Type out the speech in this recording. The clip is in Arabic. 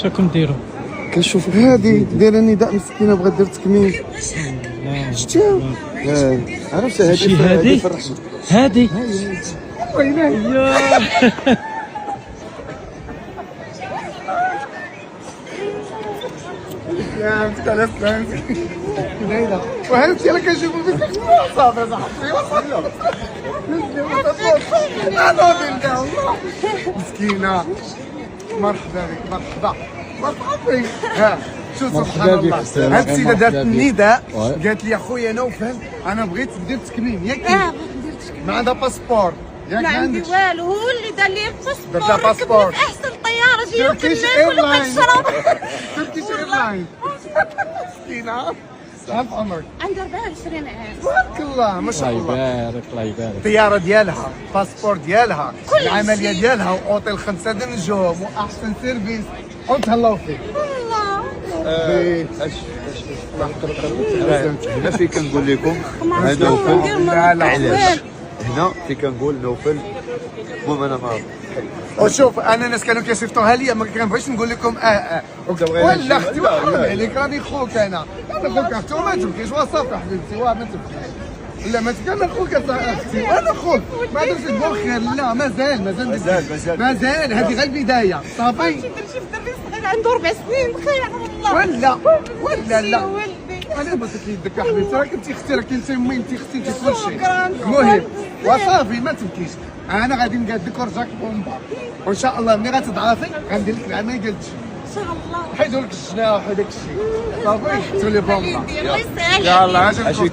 شكون نديرو؟ كنشوف هادي دايره نداء مسكينه بغات دير تكميم. شتيها؟ عرفت شي هادي في الرحمه. هادي ويلاه يا مستلف ليلى وهمتي انا كنشوف بزاف صافي صاحبي انا بالله والله مسكينه. مرحبا بك مرحبا مرحبا. ها شوف سبحان الله هاد السيده دارت النداء قالت لي اخويا نوفل انا بغيت ندير تكميم ياك ما عندها باسبور ياك ما عندي والو، هو اللي دار لي الباسبور. درت لها باسبور احسن طياره جايه تركيش ايرلاين تركيش ايرلاين مسكينه. شحال في عمرك؟ عندها 24 عام. تبارك الله ما شاء الله. الله يبارك الله يبارك. الطياره ديالها باسبور ديالها العمليه ديالها واوتيل 5 نجوم واحسن سيرفيس وتهلاو فيك والله هنا في كنقول لكم هذا نوفل. علاش هنا في كنقول نوفل المهم انا ما وشوف انا الناس كانوا كيصيفطوها لي ما كنبغيش نقول لكم ولا اختي حرام عليك راني خوك انا خوك اختي وما تبكيش وصافي حبيبتي واه ما تبكيش. لا ما تبكي انا خوك اختي انا خوك ما درتش تقول خير لا مازال هذه غير البدايه صافي. شي دري صغير عنده 4 سنين خير والله. ولا لا يا ولدي انا بغيت يدك يا حبيبتي راك انت اختي راك انت امي انت اختي انت كل شيء. شكراً. المهم وصافي ما تبكيش. انا غادي نقاد لك ورجاك بومبا وان شاء الله ملي غتضعفي غندير لك العمليه ديال التشبيه. ان شاء الله. حيدوا لك الجناح وداك الشيء صافي تولي بومبا. الله يسهل. يلاه اجي